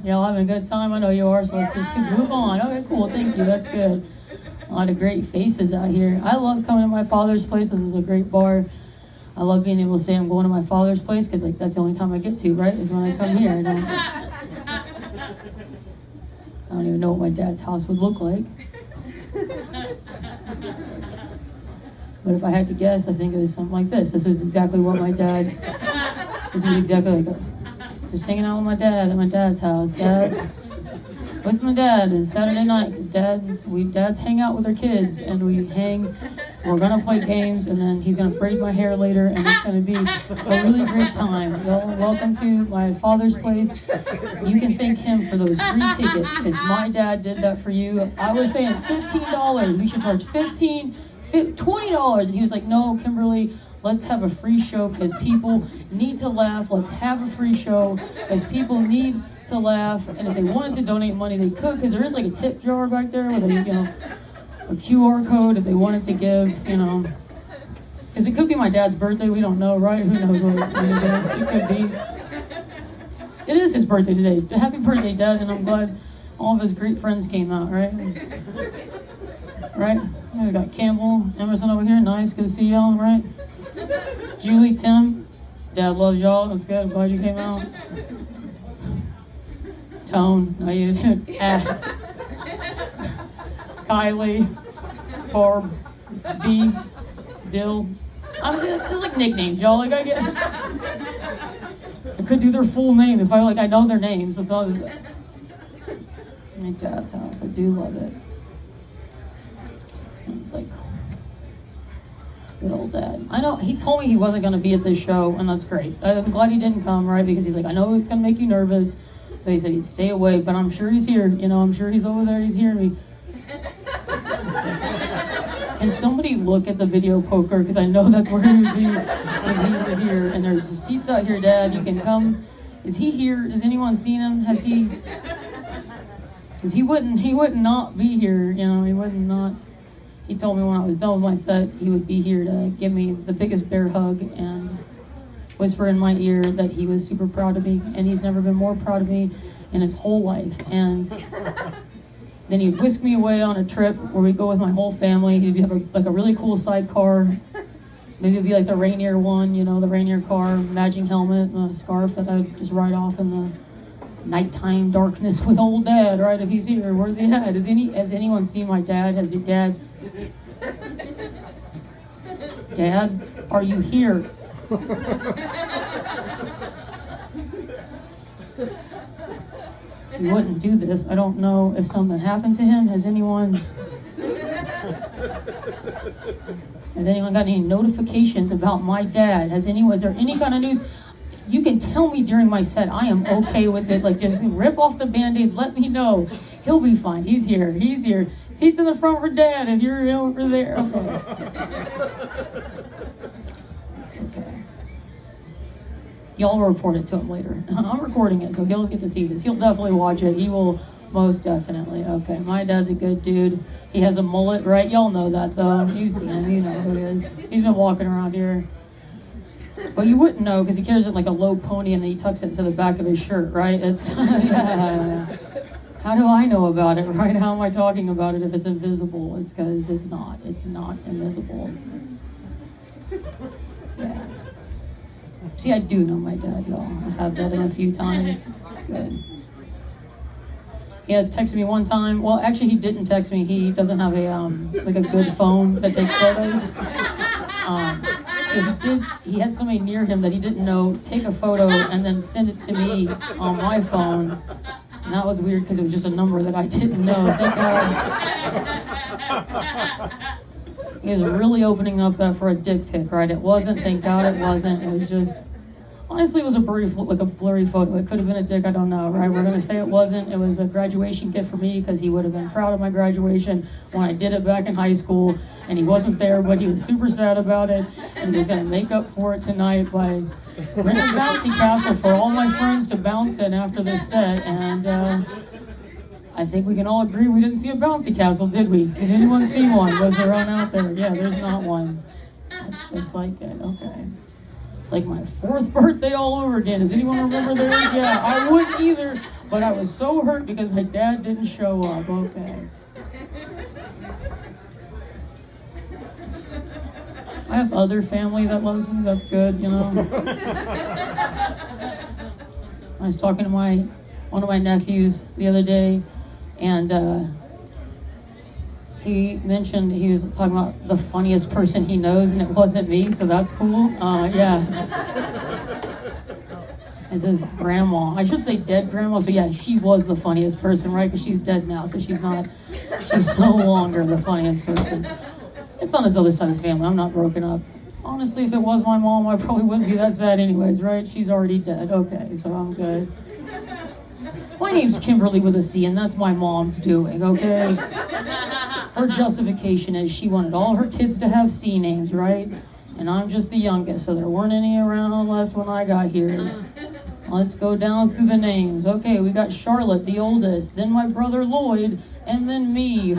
Y'all having a good time? I know you are, so let's just move on. Okay, cool. Thank you. That's good. A lot of great faces out here. I love coming to my father's place. This is a great bar. I love being able to say I'm going to my father's place because like that's the only time I get to, right? Is when I come here. I don't even know what my dad's house would look like. But if I had to guess, I think it was something like this. This is exactly what my dad. This is exactly like just hanging out with my dad at my dad's house. Dad's with my dad is Saturday night because dads hang out with their kids and we hang. We're gonna play games and then he's gonna braid my hair later and it's gonna be a really great time. Y'all, welcome to my father's place. You can thank him for those free tickets because my dad did that for you. I was saying $15. We should charge $20, and he was like, "No, Kimberly. Let's have a free show because people need to laugh. Let's have a free show because people need to laugh. And if they wanted to donate money, they could because there is like a tip jar back there with a QR code if they wanted to give, Because it could be my dad's birthday. We don't know, right? Who knows what it is? It could be. It is his birthday today. Happy birthday, Dad. And I'm glad all of his great friends came out, right? Right? Yeah, we got Campbell, Emerson over here. Nice. Good to see y'all, right? Julie, Tim, Dad loves y'all. That's good. I'm glad you came out. Tone, no, you did. Kylie, Barb, B, Dill. It's like nicknames, y'all. Like I could do their full name if I know their names. That's all. My dad's house. I do love it. It's like. Good old dad. I know he told me he wasn't going to be at this show, and that's great. I'm glad he didn't come, right? Because he's like, I know it's going to make you nervous. So he said he'd stay away, but I'm sure he's here. I'm sure he's over there. He's hearing me. Can somebody look at the video poker? Because I know that's where he would be if he were here. And there's seats out here, Dad. You can come. Is he here? Has anyone seen him? Has he? Because he wouldn't not be here. He wouldn't not. He told me when I was done with my set, he would be here to give me the biggest bear hug and whisper in my ear that he was super proud of me, and he's never been more proud of me in his whole life. And then he'd whisk me away on a trip where we'd go with my whole family. He'd have a really cool sidecar. Maybe it'd be like the Rainier one, the Rainier car, matching helmet, and a scarf that I'd just ride off in the nighttime darkness with old Dad, right? If he's here, where's he at? Has anyone seen my dad? Has your dad? Dad, are you here? He wouldn't do this. I don't know if something happened to him. Has anyone got any notifications about my dad? Is there any kind of news? You can tell me during my set. I am okay with it. Like, just rip off the Band-Aid. Let me know. He'll be fine. He's here. Seats in the front for Dad if you're over there. Okay. It's okay. Y'all report it to him later. I'm recording it, so he'll get to see this. He'll definitely watch it. He will most definitely. Okay, my dad's a good dude. He has a mullet, right? Y'all know that, though. You see him. You know who he is. He's been walking around here. But you wouldn't know because he carries it like a low pony and then he tucks it into the back of his shirt, right? It's, yeah. How do I know about it, right? How am I talking about it if it's invisible? It's because it's not. It's not invisible. Yeah. See, I do know my dad, y'all. I have that in a few times. It's good. He had texted me one time. Well, actually, he didn't text me. He doesn't have a good phone that takes photos. So he had somebody near him that he didn't know take a photo and then send it to me on my phone. And that was weird because it was just a number that I didn't know. Thank God. He was really opening up that for a dick pic, right? It wasn't. Thank God it wasn't. It was just, honestly, it was a blurry photo. It could have been a dick. I don't know, right? We're going to say it wasn't. It was a graduation gift for me because he would have been proud of my graduation when I did it back in high school. And he wasn't there, but he was super sad about it. And he was going to make up for it tonight by renting a bouncy castle for all my friends to bounce in after this set. And I think we can all agree we didn't see a bouncy castle, did we? Did anyone see one? Was there one out there? Yeah, there's not one. That's just like it. Okay. It's like my 4th birthday all over again. Does anyone remember theirs? Yeah, I wouldn't either. But I was so hurt because my dad didn't show up. Okay. I have other family that loves me. That's good, you know. I was talking to one of my nephews the other day, and he mentioned he was talking about the funniest person he knows, and it wasn't me, so that's cool. Yeah. It's his grandma. I should say dead grandma, so yeah, she was the funniest person, right? Because she's dead now, so she's no longer the funniest person. It's on his other side of the family. I'm not broken up. Honestly, if it was my mom, I probably wouldn't be that sad anyways, right? She's already dead. Okay, so I'm good. My name's Kimberly with a C, and that's my mom's doing, okay? Her justification is she wanted all her kids to have C names, right? And I'm just the youngest, so there weren't any around left when I got here. Let's go down through the names. Okay, we got Charlotte, the oldest, then my brother Lloyd, and then me.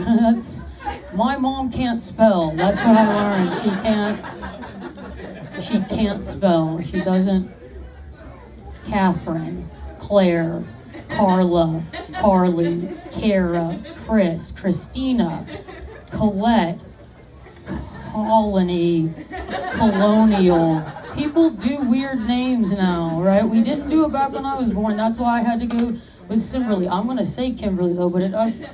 My mom can't spell. That's what I learned. She can't spell. She doesn't. Catherine, Claire, Carla, Carly, Kara, Chris, Christina, Colette, Colony, Colonial. People do weird names now, right? We didn't do it back when I was born. That's why I had to go with Simberly. I'm going to say Kimberly, though, but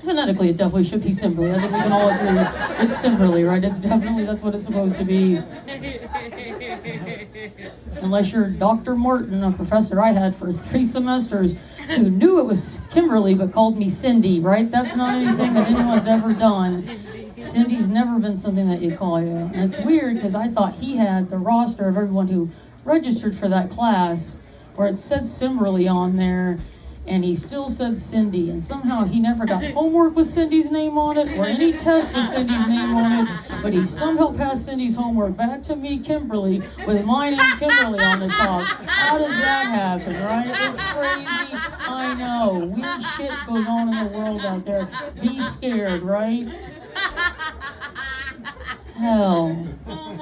phonetically it definitely should be Simberly. I think we can all agree it's Simberly, right? That's what it's supposed to be. Unless you're Dr. Martin, a professor I had for 3 semesters, who knew it was Kimberly but called me Cindy, right? That's not anything that anyone's ever done. Cindy's never been something that you call you. And it's weird because I thought he had the roster of everyone who registered for that class where it said Simberly on there, and he still said Cindy, and somehow he never got homework with Cindy's name on it or any test with Cindy's name on it, but he somehow passed Cindy's homework back to me, Kimberly, with my name, Kimberly, on the top. How does that happen, right? It's crazy. I know. Weird shit goes on in the world out there. Be scared, right? Hell.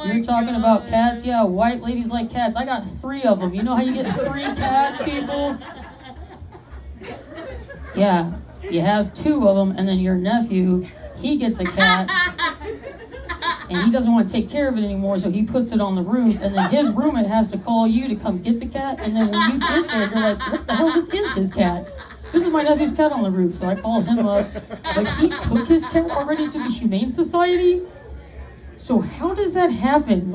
You're talking about cats? Yeah, white ladies like cats. I got 3 of them. You know how you get 3 cats, people? Yeah, you have 2 of them, and then your nephew, he gets a cat, and he doesn't want to take care of it anymore, so he puts it on the roof, and then his roommate has to call you to come get the cat, and then when you get there, you're like, what the hell, this is his cat. This is my nephew's cat on the roof, so I called him up. Like, he took his cat already to the Humane Society? So how does that happen?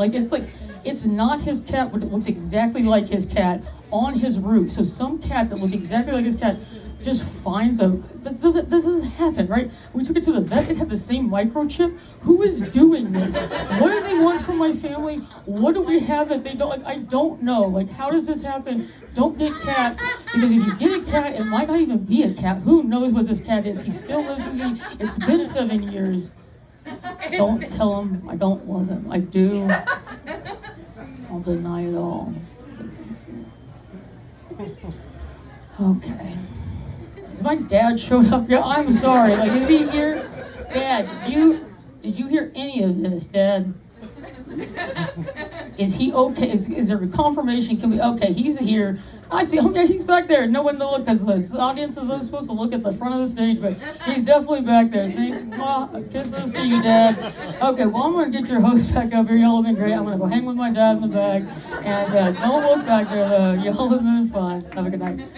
It's not his cat, but it looks exactly like his cat on his roof. So some cat that looked exactly like his cat just finds this doesn't happen, right? We took it to the vet, it had the same microchip. Who is doing this? What do they want from my family? What do we have that they don't, I don't know. How does this happen? Don't get cats, because if you get a cat, it might not even be a cat. Who knows what this cat is? He still lives with me. It's been 7 years. Don't tell him I don't love him. I do. I'll deny it all. Okay. Has my dad showed up yet? I'm sorry. Is he here? Dad, did you hear any of this, Dad? Is he okay? Is there a confirmation? Okay, he's here. I see. Oh, yeah, he's back there. No one to look, because the audience is supposed to look at the front of the stage, but he's definitely back there. Thanks. Kisses to you, Dad. Okay, well, I'm going to get your host back up here. Y'all have been great. I'm going to go hang with my dad in the back. And don't look back there, though. Y'all have been fun. Have a good night.